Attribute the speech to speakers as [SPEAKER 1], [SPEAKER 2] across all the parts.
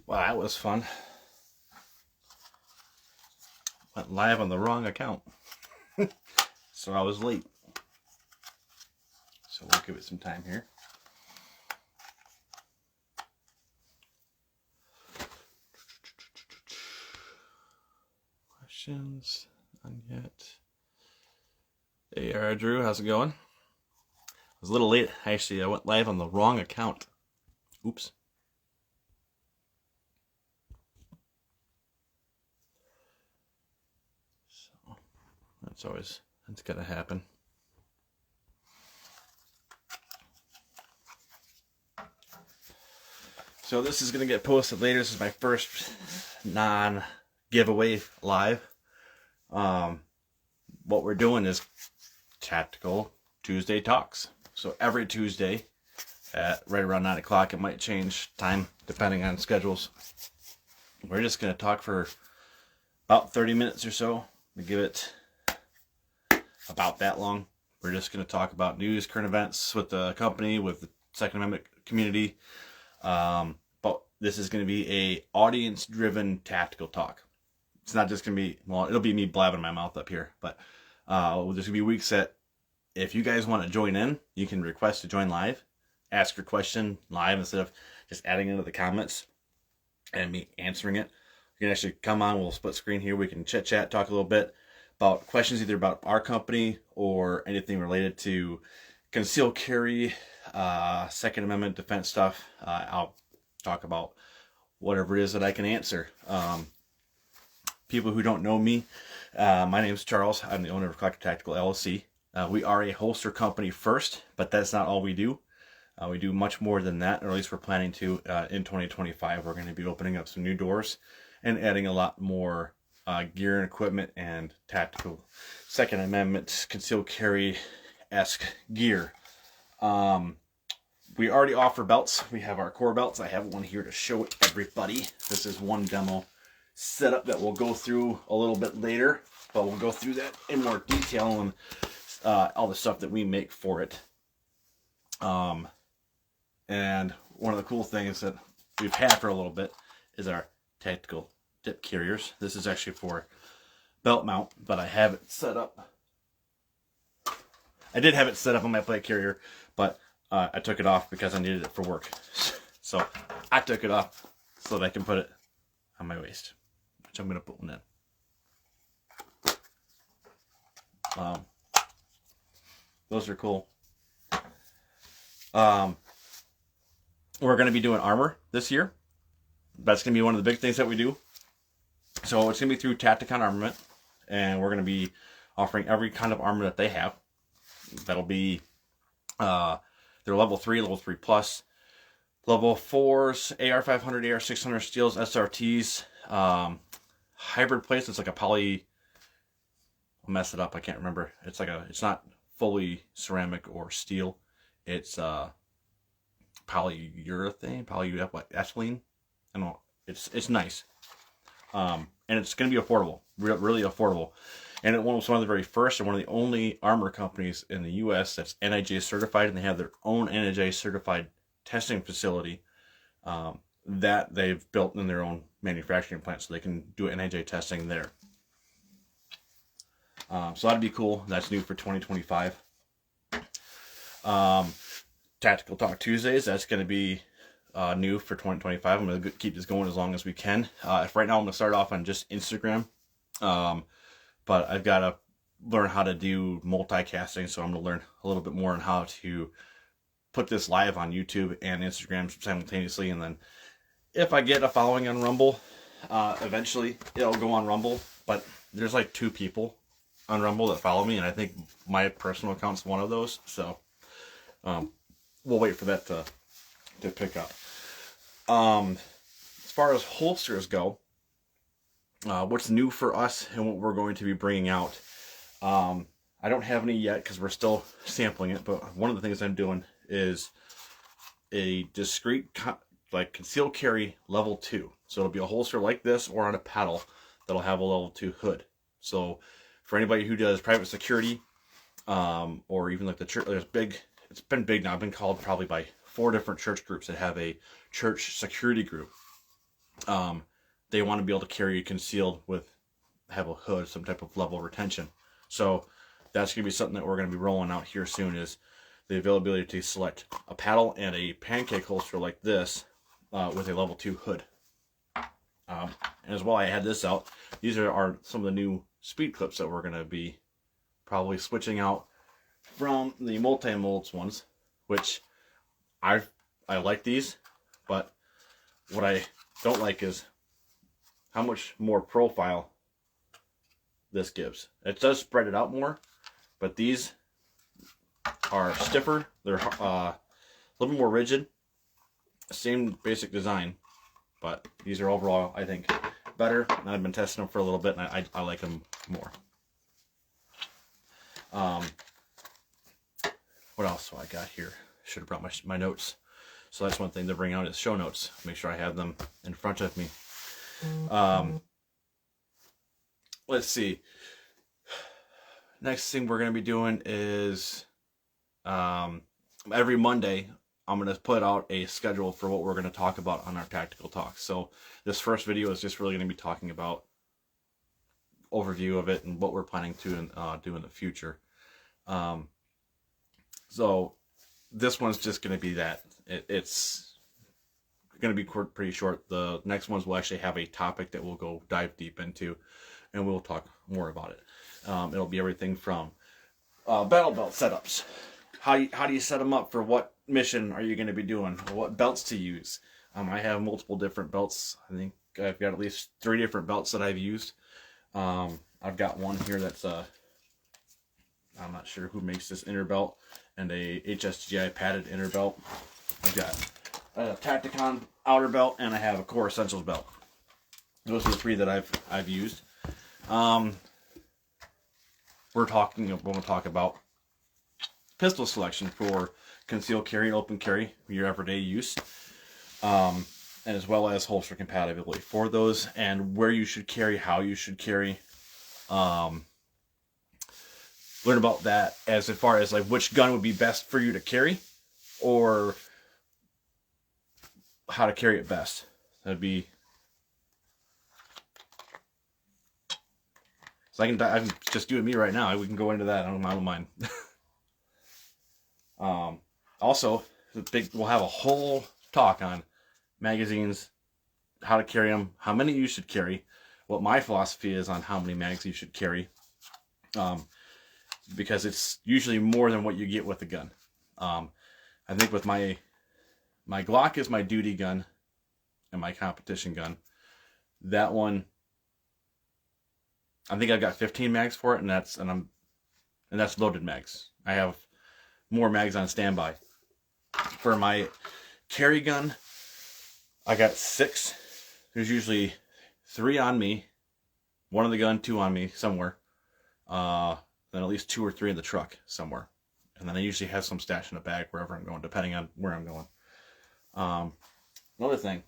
[SPEAKER 1] Well, that was fun. Went live on the wrong account. So I was late. So we'll give it some time here. Questions? None yet. Hey, Drew, how's it going? I was a little late. Actually, I went live on the wrong account. Oops. So that's gotta happen. So this is gonna get posted later. This is my first non-giveaway live. What we're doing is Tactical Tuesday Talks. So every Tuesday at right around 9 o'clock, it might change time depending on schedules. We're just going to talk for about 30 minutes or so. We give it about that long. We're just going to talk about news, current events with the company, with the Second Amendment community. But this is going to be a audience-driven tactical talk. It's not just going to be, well, it'll be me blabbing my mouth up here, but there's going to be weeks that if you guys want to join in, you can request to join live, ask your question live instead of just adding into the comments and me answering it. You can actually come on, we'll split screen here, we can chit chat, talk a little bit about questions either about our company or anything related to concealed carry, Second Amendment defense stuff. I'll talk about whatever it is that I can answer. People who don't know me, my name is Charles. I'm the owner of Collector Tactical LLC. We are a holster company first, but that's not all we do. We do much more than that, or at least we're planning to in 2025. We're going to be opening up some new doors and adding a lot more gear and equipment and tactical Second Amendment concealed carry-esque gear. We already offer belts. We have our core belts. I have one here to show everybody. This is one demo setup that we'll go through a little bit later, but we'll go through that in more detail and all the stuff that we make for it. And one of the cool things that we've had for a little bit is our tactical dip carriers. This is actually for belt mount, but I have it set up. I did have it set up on my plate carrier, but I took it off because I needed it for work. So I took it off so that I can put it on my waist, which I'm going to put one in. Those are cool. We're going to be doing armor this year. That's going to be one of the big things that we do. So it's going to be through Tacticon Armament, and we're going to be offering every kind of armor that they have. That'll be they're level 3, level 3 plus, level 4s, AR500, AR600 steels, SRTs, hybrid plates. It's like a poly. I'll mess it up. I can't remember. It's not fully ceramic or steel. It's polyethylene. I don't know. It's nice. And it's going to be affordable, really affordable. And it was one of the very first and one of the only armor companies in the U.S. that's NIJ certified, and they have their own NIJ certified testing facility that they've built in their own manufacturing plant, so they can do NIJ testing there. So that'd be cool. That's new for 2025. Tactical Talk Tuesdays, that's going to be new for 2025. I'm going to keep this going as long as we can. Right now I'm going to start off on just Instagram. But I've got to learn how to do multicasting, so I'm going to learn a little bit more on how to put this live on YouTube and Instagram simultaneously. And then if I get a following on Rumble, eventually it'll go on Rumble. But there's like 2 people on Rumble that follow me, and I think my personal account's one of those. So we'll wait for that to pick up. As far as holsters go, what's new for us and what we're going to be bringing out. I don't have any yet because we're still sampling it, but one of the things I'm doing is a discrete concealed carry level 2. So it'll be a holster like this or on a paddle that'll have a level 2 hood. So for anybody who does private security, or even like the church, it's been big now. I've been called probably by 4 different church groups that have a church security group. they want to be able to carry concealed with have a hood, some type of level of retention. So that's going to be something that we're going to be rolling out here soon, is the availability to select a paddle and a pancake holster like this with a level 2 hood. And as well, I had this out. These are some of the new speed clips that we're going to be probably switching out from the multi-molds ones, which I like these, but what I don't like is how much more profile this gives. It does spread it out more, but these are stiffer. They're a little more rigid. Same basic design, but these are overall, I think, better. And I've been testing them for a little bit, and I like them more. What else do I got here? Should have brought my notes. So that's one thing to bring out is show notes. Make sure I have them in front of me. Let's see. Next thing we're going to be doing is every Monday I'm going to put out a schedule for what we're going to talk about on our tactical talks. So this first video is just really going to be talking about overview of it and what we're planning to do in the future. So this one's just going to be that. It's going to be pretty short. The next ones will actually have a topic that we'll go dive deep into, and we'll talk more about it. It'll be everything from battle belt setups. How do you set them up for what mission are you going to be doing? What belts to use? I have multiple different belts. I think I've got at least 3 different belts that I've used. I've got one here that's I'm not sure who makes this inner belt, and a HSGI padded inner belt. I've got a Tacticon outer belt, and I have a Core Essentials belt. Those are the 3 that I've used. We're going to talk about pistol selection for concealed carry and open carry for your everyday use, and as well as holster compatibility for those, and where you should carry, how you should carry. Learn about that as far as like which gun would be best for you to carry, or how to carry it best. That'd be. So I can just do it me right now. We can go into that. I don't mind. Also, we'll have a whole talk on magazines, how to carry them, how many you should carry, what my philosophy is on how many mags you should carry, because it's usually more than what you get with a gun. I think with my Glock is my duty gun and my competition gun. That one, I think I've got 15 mags for it, and that's loaded mags. I have more mags on standby. For my carry gun, I got 6. There's usually 3 on me, 1 in the gun, 2 on me somewhere. Then at least 2 or 3 in the truck somewhere. And then I usually have some stashed in a bag wherever I'm going, depending on where I'm going. Another thing,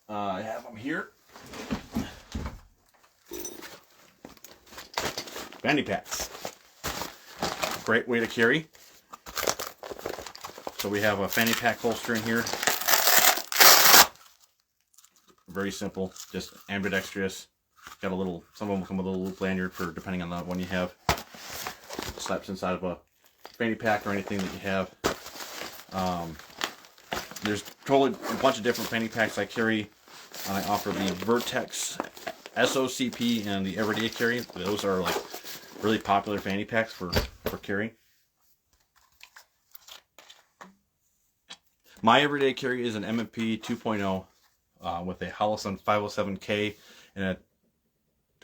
[SPEAKER 1] I have them here. Fanny packs. Great way to carry. So we have a fanny pack holster in here. Very simple, just ambidextrous. Got a little, some of them come with a little lanyard for depending on the one you have. Slaps inside of a fanny pack or anything that you have. There's totally a bunch of different fanny packs I carry. I offer the Vertex SOCP and the Everyday Carry. Those are like really popular fanny packs for carrying. My Everyday Carry is an M&P 2.0 with a Holosun 507K, and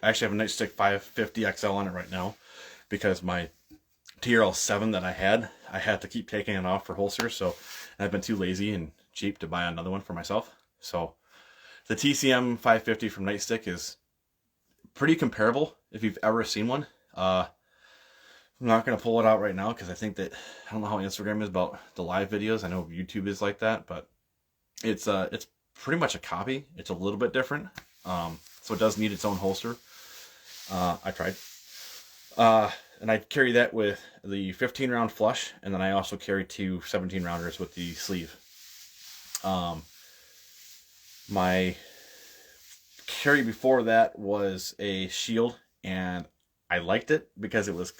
[SPEAKER 1] I actually have a Nightstick 550 XL on it right now because my TRL 7 that I had to keep taking it off for holsters, so I've been too lazy and cheap to buy another one for myself. So the TCM 550 from Nightstick is pretty comparable if you've ever seen one. I'm not going to pull it out right now because I think that, I don't know how Instagram is about the live videos. I know YouTube is like that, but it's pretty much a copy. It's a little bit different. So it does need its own holster. I tried. And I carry that with the 15 round flush, and then I also carry 2 17 rounders with the sleeve. My carry before that was a Shield, and I liked it because it was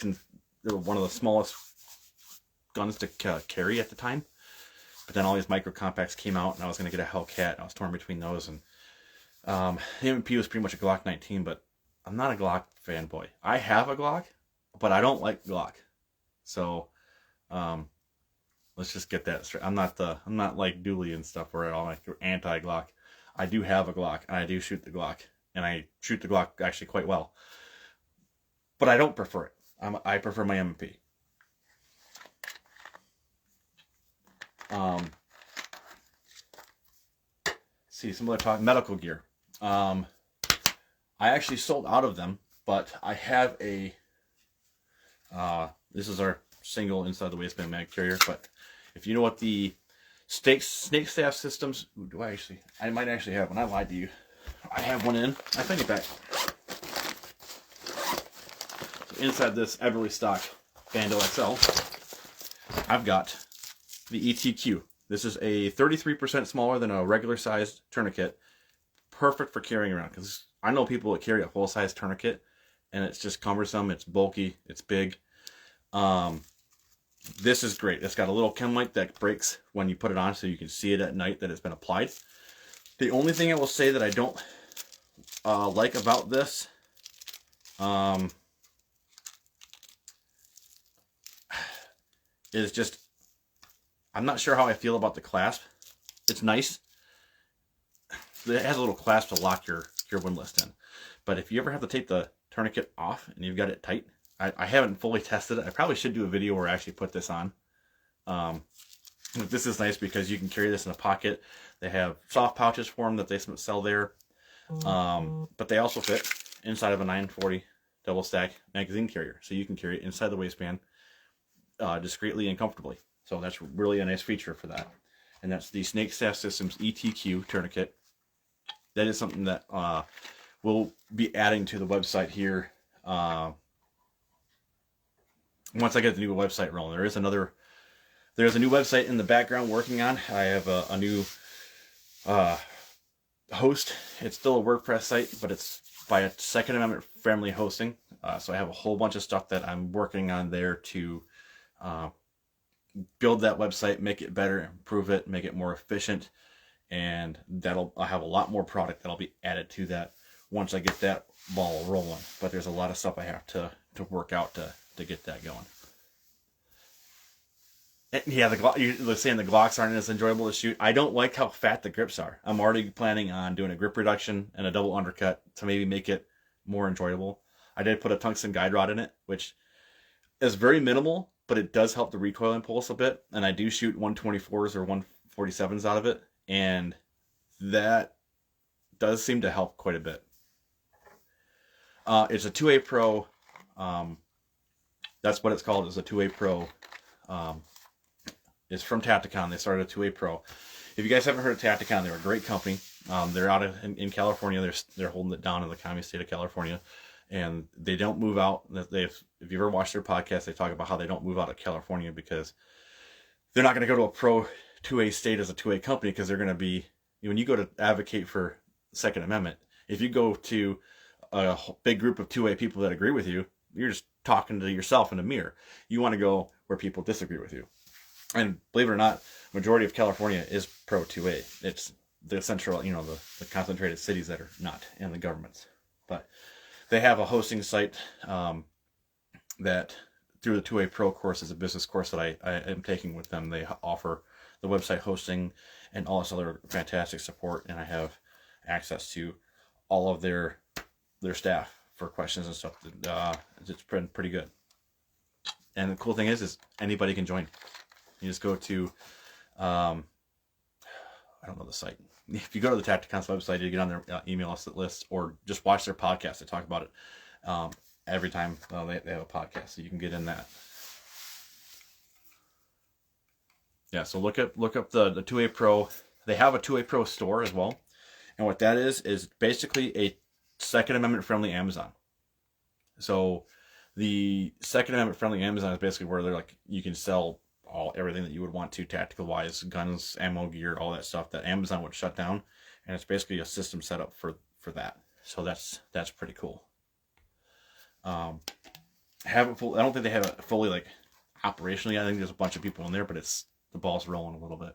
[SPEAKER 1] one of the smallest guns to carry at the time. But then all these micro compacts came out, and I was going to get a Hellcat, and I was torn between those. And the M&P was pretty much a Glock 19, but I'm not a Glock fanboy. I have a Glock, but I don't like Glock. So let's just get that straight. I'm not like Dooley and stuff where I'm like anti-Glock. I do have a Glock, and I do shoot the Glock, and I shoot the Glock actually quite well. But I don't prefer it. I prefer my M&P. See, some other talk medical gear. I actually sold out of them, but I have a. This is our single inside the waistband mag carrier. But if you know what the snake staff systems, I might actually have one. I lied to you. I have one in. I think it back. So inside this Everly stock Bandol XL, I've got the ETQ. This is a 33% smaller than a regular sized tourniquet. Perfect for carrying around, because I know people that carry a full size tourniquet and it's just cumbersome, it's bulky, it's big. This is great. It's got a little chem light that breaks when you put it on, so you can see it at night that it's been applied. The only thing I will say that I don't like about this is just, I'm not sure how I feel about the clasp. It's nice. It has a little clasp to lock your windlass in. But if you ever have to take the tourniquet off and you've got it tight, I haven't fully tested it. I probably should do a video where I actually put this on. This is nice because you can carry this in a pocket. They have soft pouches for them that they sell there. But they also fit inside of a 940 double stack magazine carrier. So you can carry it inside the waistband discreetly and comfortably. So that's really a nice feature for that. And that's the Snake Staff Systems ETQ tourniquet. That is something that we'll be adding to the website here once I get the new website rolling. There's a new website in the background working on. I have a new host. It's still a WordPress site, but it's by a Second Amendment friendly hosting. So I have a whole bunch of stuff that I'm working on there to build that website, make it better, improve it, make it more efficient, and I'll have a lot more product that'll be added to that once I get that ball rolling. But there's a lot of stuff I have to work out to get that going. And yeah, you're saying the Glocks aren't as enjoyable to shoot. I don't like how fat the grips are. I'm already planning on doing a grip reduction and a double undercut to maybe make it more enjoyable. I did put a tungsten guide rod in it, which is very minimal, but it does help the recoil impulse a bit. And I do shoot 124s or 147s out of it, and that does seem to help quite a bit. It's a 2A Pro. That's what it's called, is a 2A Pro. It's from Tacticon. They started a 2A Pro. If you guys haven't heard of Tacticon, they're a great company. They're out in California. They're holding it down in the communist state of California, and they don't move out. If you ever watched their podcast, they talk about how they don't move out of California because they're not going to go to a Pro 2A state as a 2A company, because they're going to be, when you go to advocate for Second Amendment, if you go to a big group of 2A people that agree with you, you're just talking to yourself in a mirror. You want to go where people disagree with you. And believe it or not, majority of California is pro 2A. It's the central, the concentrated cities that are not, and the governments. But they have a hosting site that, through the 2A Pro course, is a business course that I am taking with them. They offer the website hosting and all this other fantastic support, and I have access to all of their staff for questions and stuff. It's been pretty good. And the cool thing is anybody can join. You just go to, I don't know the site. If you go to the Tacticon's website, you get on their email list, or just watch their podcast. They talk about it every time they have a podcast, so you can get in that. Yeah, so look up the 2A Pro. They have a 2A Pro store as well, and what that is basically a Second Amendment friendly Amazon. So the Second Amendment friendly Amazon is basically where they're like, you can sell everything that you would want to, tactical wise, guns, ammo, gear, all that stuff that Amazon would shut down. And it's basically a system set up for for that. So that's pretty cool. Haven't full. I don't think they have it fully like operationally. I think there's a bunch of people in there, but the ball's rolling a little bit.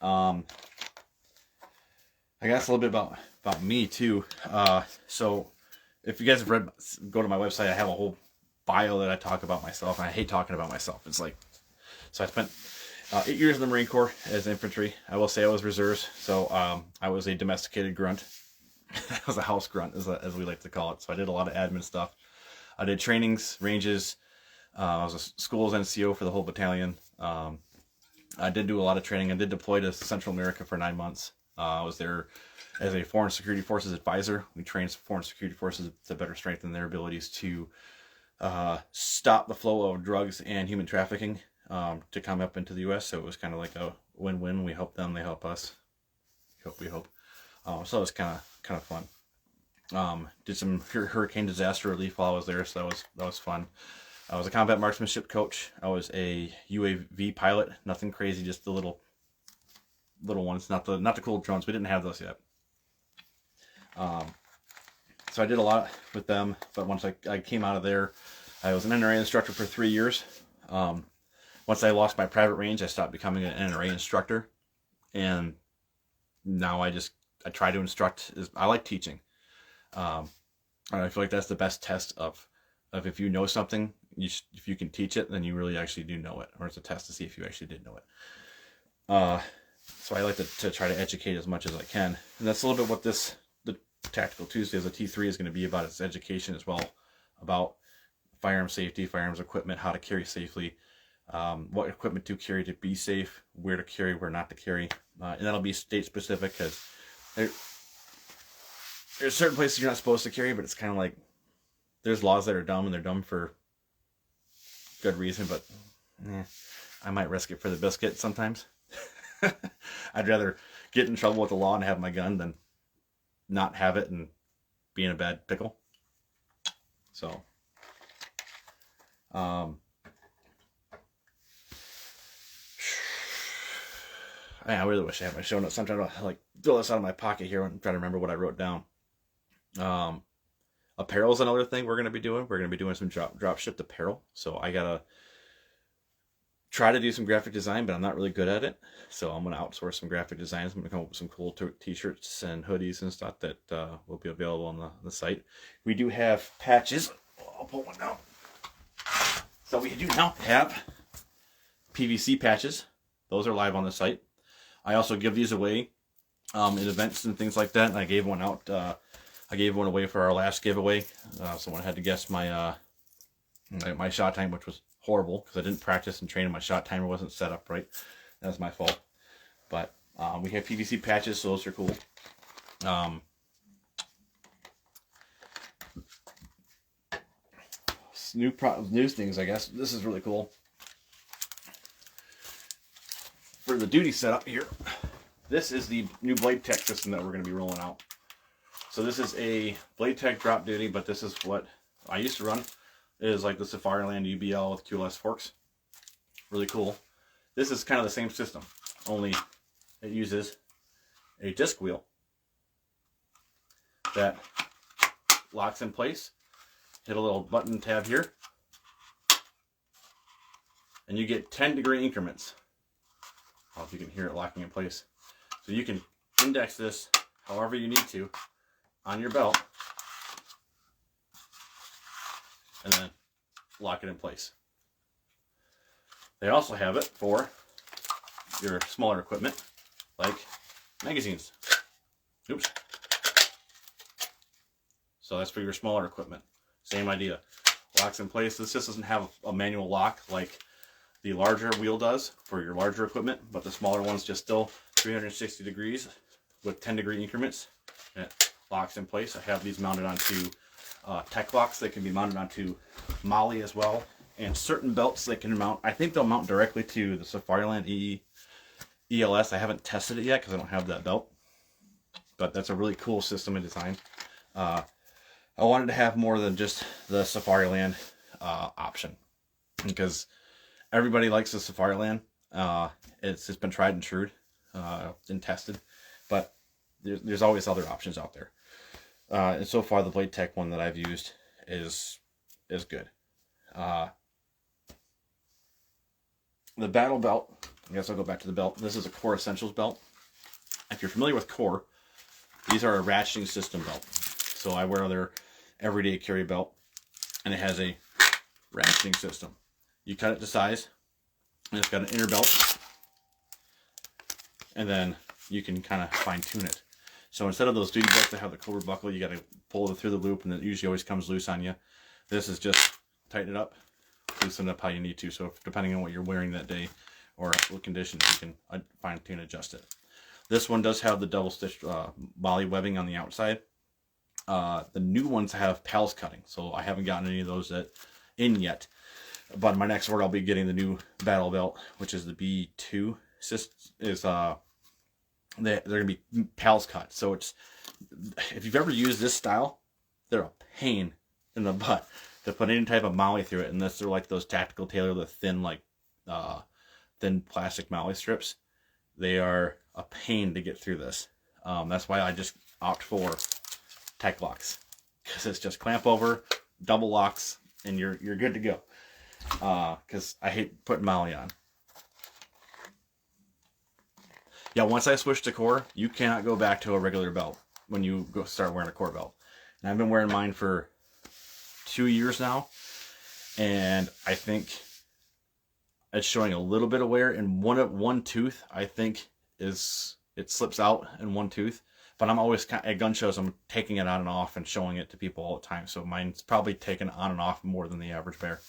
[SPEAKER 1] I guess a little bit about me too. So if you guys have read, go to my website. I have a whole bio that I talk about myself, and I hate talking about myself. It's like, so I spent 8 years in the Marine Corps as infantry. I will say I was reserves, so I was a domesticated grunt. I was a house grunt, as we like to call it. So I did a lot of admin stuff. I did trainings, ranges. I was a school's NCO for the whole battalion. I did do a lot of training. I did deploy to Central America for 9 months. I was there as a Foreign Security Forces advisor. We trained foreign security forces to better strengthen their abilities to stop the flow of drugs and human trafficking to come up into the U.S. So it was kind of like a win-win. We help them, they help us. We hope. So it was kind of fun. Did some hurricane disaster relief while I was there, so that was fun. I was a combat marksmanship coach. I was a UAV pilot. Nothing crazy, just the little ones, not the cool drones. We didn't have those yet. So I did a lot with them. But once I came out of there, I was an NRA instructor for 3 years. Once I lost my private range, I stopped becoming an NRA instructor, and now I try to instruct. I like teaching. And I feel like that's the best test of if you know something. If you can teach it, then you really actually do know it, or it's a test to see if you actually did know it. So I like to try to educate as much as I can, and that's a little bit what the Tactical Tuesday as a T3 is going to be about. It's education as well, about firearm safety, firearms equipment, how to carry safely, what equipment to carry to be safe, where to carry, where not to carry, and that'll be state specific because there's certain places you're not supposed to carry, but it's kind of like there's laws that are dumb, and they're dumb for good reason, but I might risk it for the biscuit sometimes. I'd rather get in trouble with the law and have my gun than not have it and be in a bad pickle. So, I really wish I had my show notes. I'm trying to like throw this out of my pocket here and try to remember what I wrote down. Apparel is another thing we're going to be doing. We're going to be doing some drop shipped apparel. So I gotta try to do some graphic design, but I'm not really good at it. So I'm going to outsource some graphic designs. I'm going to come up with some cool t-shirts and hoodies and stuff that will be available on the site. We do have patches. I'll pull one down. So we do now have PVC patches. Those are live on the site. I also give these away in events and things like that. And I gave one out. I gave one away for our last giveaway. Someone had to guess my shot time, which was horrible because I didn't practice and train and my shot timer wasn't set up right. That was my fault. But we have PVC patches, so those are cool. New things, I guess. This is really cool. For the duty setup here, this is the new Blade Tech system that we're going to be rolling out. So this is a Blade Tech drop duty, but this is what I used to run. It is like the Safariland UBL with QLS forks. Really cool. This is kind of the same system, only it uses a disc wheel that locks in place. Hit a little button tab here, and you get 10-degree increments. I don't know if you can hear it locking in place. So you can index this however you need to on your belt, and then lock it in place. They also have it for your smaller equipment, like magazines. Oops. So that's for your smaller equipment. Same idea. Locks in place. This just doesn't have a manual lock like the larger wheel does for your larger equipment, but the smaller one's just still 360 degrees with 10-degree increments. And it locks in place. I have these mounted onto tech locks. They can be mounted onto Molly as well, and certain belts they can mount. I think they'll mount directly to the Safariland ELS. I haven't tested it yet because I don't have that belt, but that's a really cool system and design. I wanted to have more than just the Safariland option because everybody likes the Safariland. It's been tried and true and tested, but there's always other options out there. And so far, the Blade Tech one that I've used is good. The Battle Belt, I guess I'll go back to the belt. This is a Core Essentials belt. If you're familiar with Core, these are a ratcheting system belt. So I wear their everyday carry belt, and it has a ratcheting system. You cut it to size, and it's got an inner belt, and then you can kind of fine tune it. So instead of those duty belts that have the Cobra buckle, you got to pull it through the loop, and it usually always comes loose on you. This is just tighten it up, loosen it up how you need to. So depending on what you're wearing that day or what conditions, you can fine tune adjust it. This one does have the double stitch volley webbing on the outside. The new ones have PALS cutting, so I haven't gotten any of those in yet. But in my next order, I'll be getting the new Battle Belt, which is the B2. They're going to be PALS cut. So it's, if you've ever used this style, they're a pain in the butt to put any type of MOLLE through it, unless they're like those Tactical Tailor, the thin thin plastic MOLLE strips. They are a pain to get through this. That's why I just opt for Tek-Loks, because it's just clamp over, double locks, and you're good to go. Because I hate putting MOLLE on. Yeah, once I switch to Core, you cannot go back to a regular belt when you start wearing a Core belt. And I've been wearing mine for 2 years now, and I think it's showing a little bit of wear in one tooth. I think it slips out in one tooth, but I'm always at gun shows, I'm taking it on and off and showing it to people all the time. So mine's probably taken on and off more than the average bear.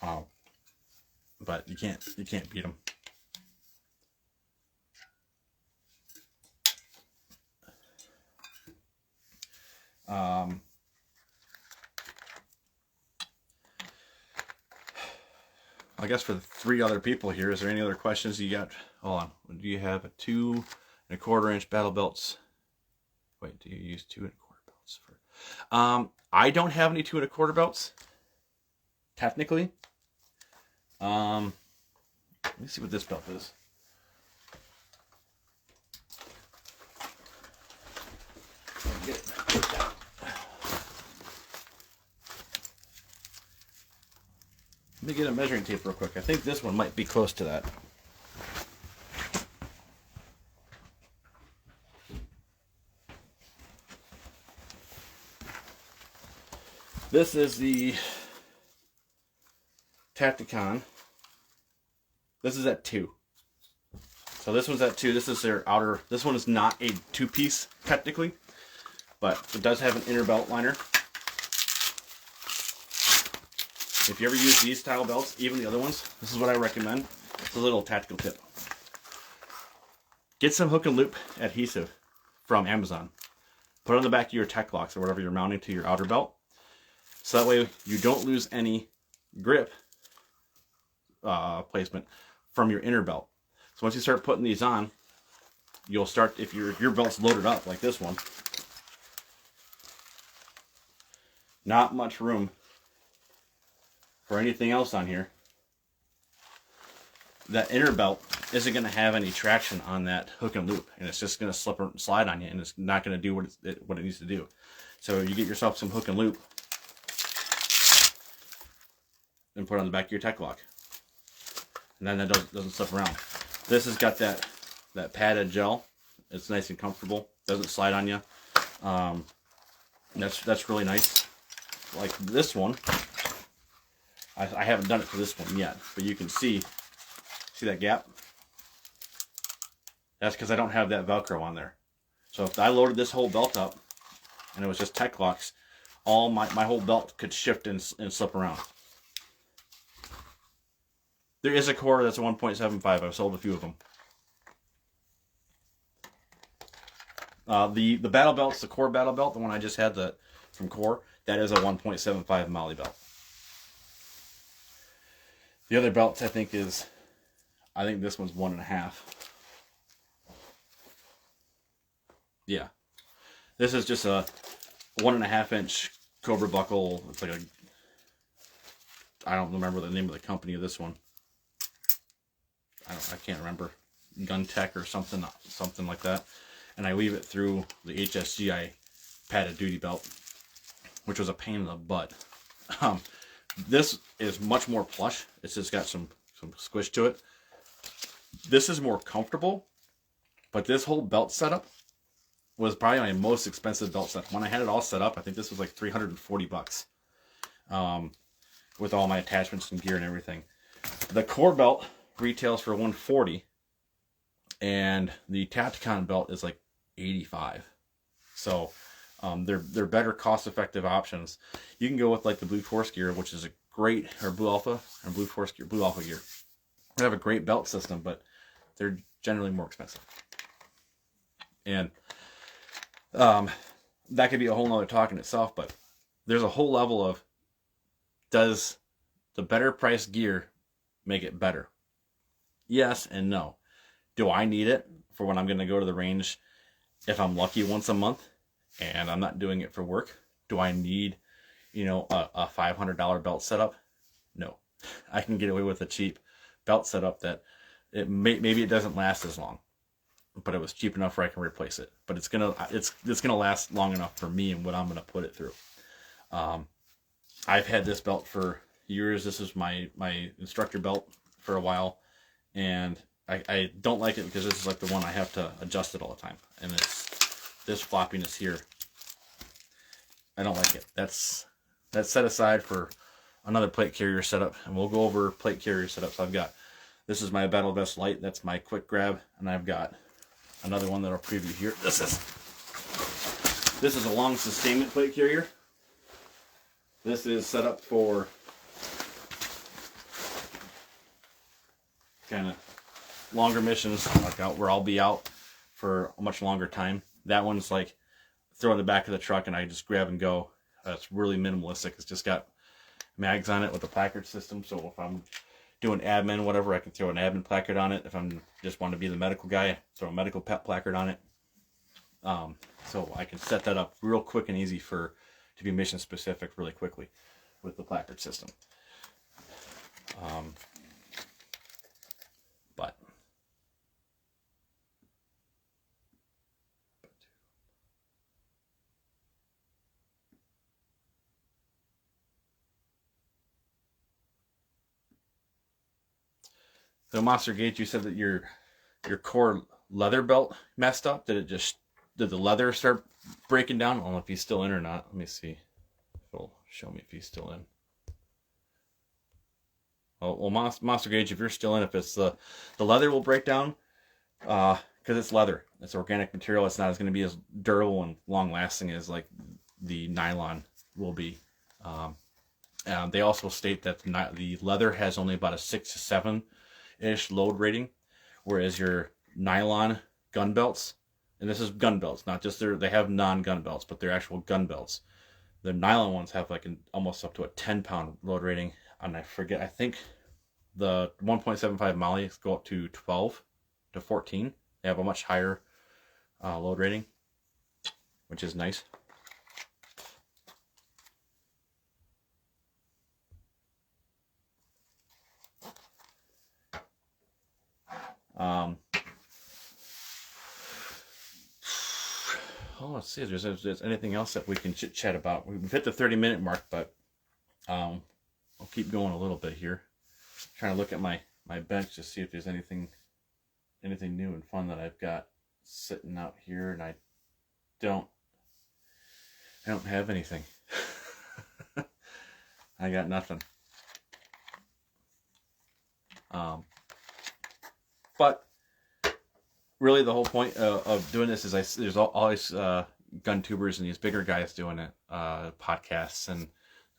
[SPEAKER 1] But you can't beat them. I guess for the 3 other people here, is there any other questions you got? Hold on. Do you have a 2 1/4 inch battle belts? Wait, do you use 2 1/4 belts for? I don't have any 2 1/4 belts, technically. Let me see what this belt is. Let me get a measuring tape real quick. I think this one might be close to that. This is the Tacticon. This is at 2. So this one's at 2. This is their outer. This one is not a 2-piece technically, but it does have an inner belt liner. If you ever use these style belts, even the other ones, this is what I recommend. It's a little tactical tip. Get some hook and loop adhesive from Amazon. Put it on the back of your Tek-Loks or whatever you're mounting to your outer belt. So that way you don't lose any grip placement from your inner belt. So once you start putting these on, you'll start, if your belt's loaded up like this one, not much room for anything else on here. That inner belt isn't going to have any traction on that hook and loop, and it's just going to slip or slide on you, and it's not going to do what it needs to do. So you get yourself some hook and loop and put it on the back of your Tek-Lok, and then that doesn't slip around. This has got that padded gel. It's nice and comfortable. Doesn't slide on you. That's really nice. Like this one, I haven't done it for this one yet, but you can see that gap? That's because I don't have that Velcro on there. So if I loaded this whole belt up and it was just Tek-Loks, all my whole belt could shift and slip around. There is a Core that's a 1.75. I've sold a few of them. The battle belts, the Core battle belt, the one I just had from Core, that is a 1.75 MOLLE belt. The other belts I think this one's 1.5. Yeah. This is just a 1.5 inch Cobra buckle. It's like I don't remember the name of the company of this one. I can't remember. Gun Tech or something like that. and I weave it through the HSGI padded duty belt, which was a pain in the butt. This is much more plush. It's just got some squish to it. This is more comfortable, but this whole belt setup was probably my most expensive belt set. When I had it all set up, I think this was like $340, with all my attachments and gear and everything. The core belt retails for $140, and the Tacticon belt is like $85. So they're better cost-effective options. You can go with like the Blue Force gear, which is a great, or Blue Alpha or Blue Force gear, Blue Alpha gear. They have a great belt system, but they're generally more expensive. And that could be a whole nother talk in itself, but there's a whole level of, does the better priced gear make it better? Yes and no. Do I need it for when I'm going to go to the range if I'm lucky once a month and I'm not doing it for work? Do I need, a $500 belt setup? No. I can get away with a cheap belt setup that maybe it doesn't last as long, but it was cheap enough where I can replace it. But it's gonna last long enough for me and what I'm gonna put it through. I've had this belt for years. This is my instructor belt for a while, and I don't like it because this is like the one I have to adjust it all the time, and it's this floppiness here. I don't like it. That's set aside for another plate carrier setup, and we'll go over plate carrier setups. This is my Battle Vest Light. That's my quick grab, and I've got another one that I'll preview here. This is a long sustainment plate carrier. This is set up for kind of longer missions, like out where I'll be out for a much longer time. That one's like throw in the back of the truck and I just grab and go. It's really minimalistic. It's just got mags on it with a placard system. So if I'm doing admin, whatever, I can throw an admin placard on it. If I'm just want to be the medical guy, throw a medical placard on it. So I can set that up real quick and easy to be mission specific really quickly with the placard system. But so Monster Gauge, you said that your core leather belt messed up. Did the leather start breaking down? I don't know if he's still in or not. Let me see if it'll show me if he's still in. Oh, well, Monster Gauge, if you're still in, if it's the leather will break down, because it's leather. It's organic material. It's not going to be as durable and long lasting as like the nylon will be. They also state that the leather has only about a 6 to 7-ish load rating, whereas your nylon gun belts, and this is gun belts, not just they have non-gun belts, but they're actual gun belts. The nylon ones have like almost up to a 10-pound load rating, and I think the 1.75 mollies go up to 12 to 14. They have a much higher load rating, which is nice. Let's see if there's anything else that we can chit chat about. We've hit the 30-minute mark, but I'll keep going a little bit here. Trying to look at my bench to see if there's anything new and fun that I've got sitting out here, and I don't have anything. I got nothing. But really the whole point of doing this is there's always gun tubers and these bigger guys doing it, podcasts, and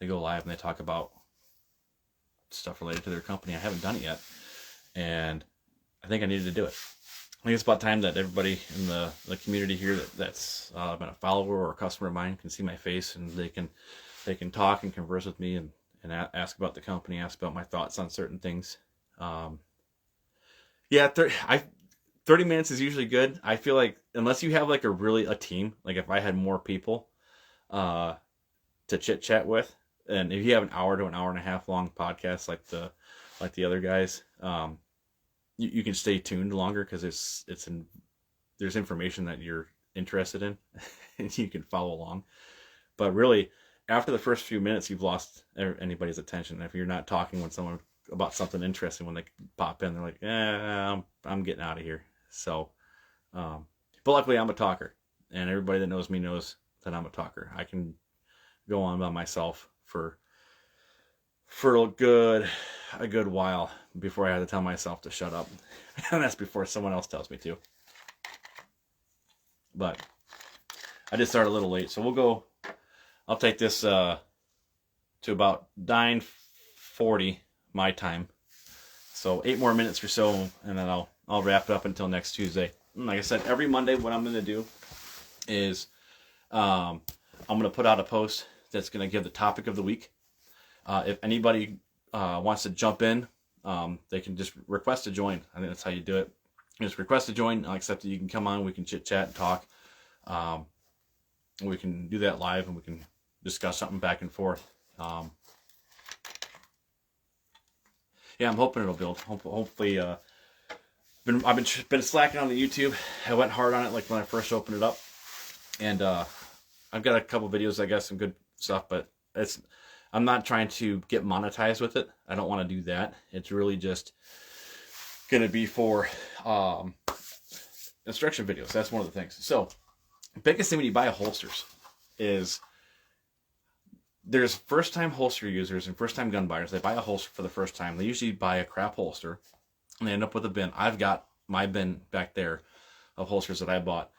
[SPEAKER 1] they go live and they talk about stuff related to their company. I haven't done it yet, and I think I needed to do it. I think it's about time that everybody in the community here that's been a follower or a customer of mine can see my face, and they can talk and converse with me and ask about the company, ask about my thoughts on certain things. 30 minutes is usually good. I feel like unless you have like a team, like if I had more people to chit chat with, and if you have an hour to an hour and a half long podcast like the other guys, you can stay tuned longer because there's there's information that you're interested in and you can follow along. But really, after the first few minutes, you've lost anybody's attention. If you're not talking with someone about something interesting, when they pop in, they're like, I'm getting out of here. So, but luckily I'm a talker, and everybody that knows me knows that I'm a talker. I can go on by myself for a good while before I have to tell myself to shut up. And that's before someone else tells me to. But I did start a little late, so I'll take this to about 9:40 my time. So 8 more minutes or so, and then I'll wrap it up until next Tuesday. And like I said, every Monday what I'm going to do is I'm going to put out a post that's going to give the topic of the week. If anybody wants to jump in, they can just request to join. I think that's how you do it. Just request to join. I'll accept that you can come on. We can chit chat and talk. We can do that live, and we can discuss something back and forth. Yeah, I'm hoping it'll build. Hopefully, I've been slacking on the YouTube. I went hard on it like when I first opened it up, and I've got a couple videos. I got some good stuff, but I'm not trying to get monetized with it. I don't want to do that. It's really just going to be for instruction videos. That's one of the things. So, the biggest thing when you buy holsters is there's first-time holster users and first-time gun buyers. They buy a holster for the first time. They usually buy a crap holster, and they end up with a bin. I've got my bin back there of holsters that I bought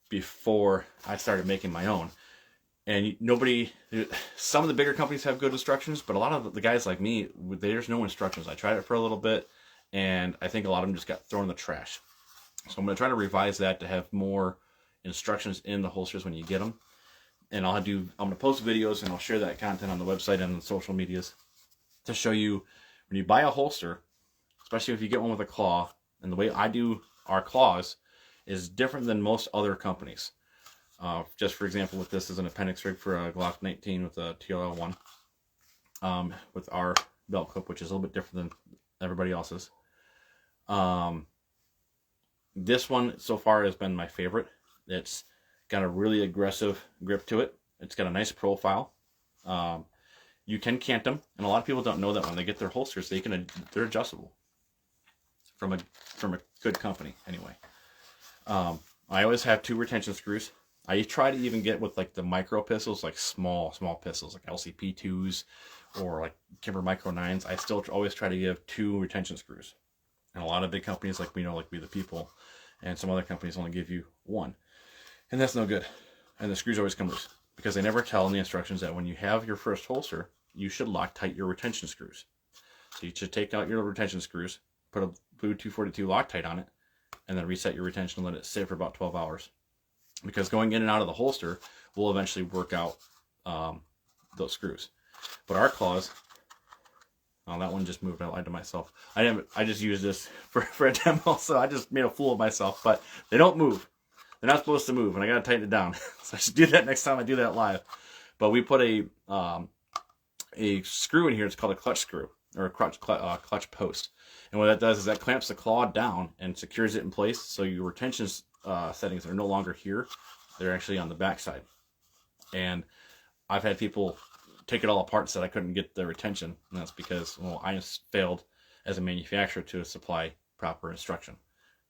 [SPEAKER 1] before I started making my own. And some of the bigger companies have good instructions, but a lot of the guys like me, there's no instructions. I tried it for a little bit, and I think a lot of them just got thrown in the trash. So I'm going to try to revise that to have more instructions in the holsters when you get them. And I'm going to post videos, and I'll share that content on the website and the social medias to show you when you buy a holster, especially if you get one with a claw, and the way I do our claws is different than most other companies. Just for example, with this is an appendix rig for a Glock 19 with a TLL1 with our belt clip, which is a little bit different than everybody else's. This one so far has been my favorite. It's got a really aggressive grip to it. It's got a nice profile. You can cant them, and a lot of people don't know that when they get their holsters, they're adjustable from a good company. Anyway, I always have 2 retention screws. I try to even get with like the micro pistols, like small pistols, like LCP2s or like Kimber Micro 9s. I still always try to give 2 retention screws. And a lot of big companies like We the People, and some other companies only give you 1. And that's no good. And the screws always come loose because they never tell in the instructions that when you have your first holster, you should lock tight your retention screws. So you should take out your retention screws, put a Blue 242 Loctite on it, and then reset your retention and let it sit for about 12 hours. Because going in and out of the holster will eventually work out those screws. But our claws, oh, that one just moved. I lied to myself. I just used this for a demo, so I just made a fool of myself. But they don't move. They're not supposed to move, and I gotta tighten it down. So I should do that next time I do that live. But we put a screw in here. It's called a clutch screw, or a clutch post. And what that does is that clamps the claw down and secures it in place, so your retention settings are no longer here. They're actually on the back side. And I've had people take it all apart and said I couldn't get the retention, and that's because, well, I failed as a manufacturer to supply proper instruction.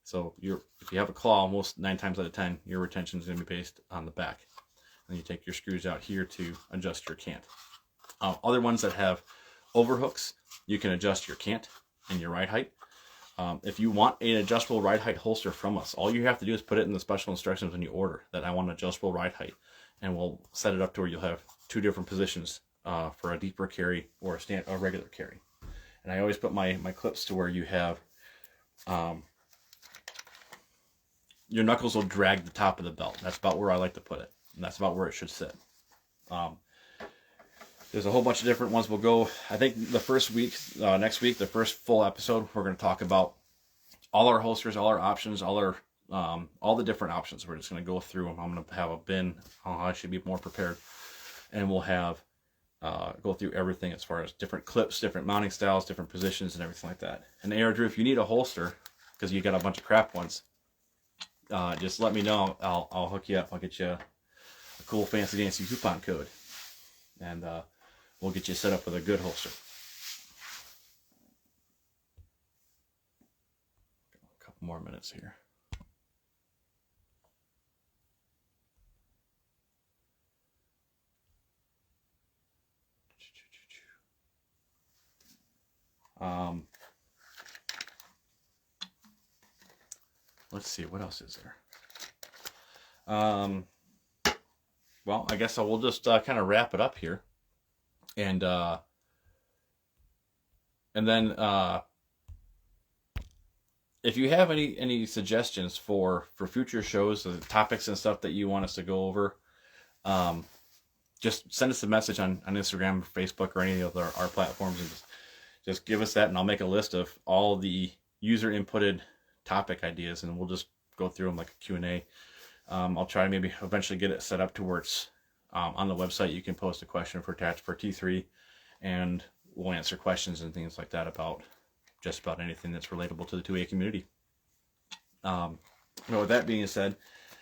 [SPEAKER 1] So if you have a claw, almost 9 times out of 10, your retention is going to be based on the back. And you take your screws out here to adjust your cant. Other ones that have overhooks, you can adjust your cant and your ride height. If you want an adjustable ride height holster from us, all you have to do is put it in the special instructions when you order that I want an adjustable ride height, and we'll set it up to where you'll have 2 different positions for a deeper carry or a regular carry. And I always put my clips to where you have your knuckles will drag the top of the belt. That's about where I like to put it, and that's about where it should sit. There's a whole bunch of different ones we'll go. I think the first week, next week, the first full episode, we're going to talk about all our holsters, all our options, all the different options. We're just going to go through them. I'm going to have a bin on how I should be more prepared, and we'll have go through everything as far as different clips, different mounting styles, different positions, and everything like that. And Drew, if you need a holster because you got a bunch of crap ones, just let me know. I'll hook you up. I'll get you a cool Fancy Dancy coupon code, and we'll get you set up with a good holster. A couple more minutes here. Let's see, what else is there? Well, I guess I will just kind of wrap it up here, and then if you have any suggestions for future shows, the topics and stuff that you want us to go over, just send us a message on Instagram or Facebook or any of our platforms, and just give us that, and I'll make a list of all the user inputted topic ideas, and we'll just go through them like a Q&A. I'll try to maybe eventually get it set up to where it's on the website. You can post a question for T3, and we'll answer questions and things like that about just about anything that's relatable to the 2A community. With that being said,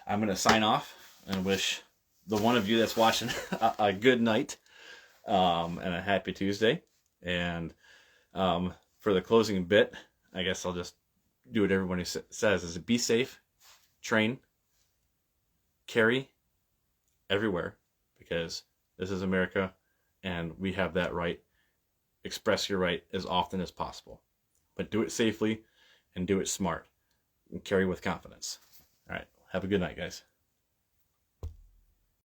[SPEAKER 1] I'm going to sign off and wish the one of you that's watching a good night and a happy Tuesday. And for the closing bit, I guess I'll just do what everybody says: is be safe, train, carry everywhere, because this is America and we have that right. Express your right as often as possible, but do it safely and do it smart and carry with confidence. All right. Have a good night, guys.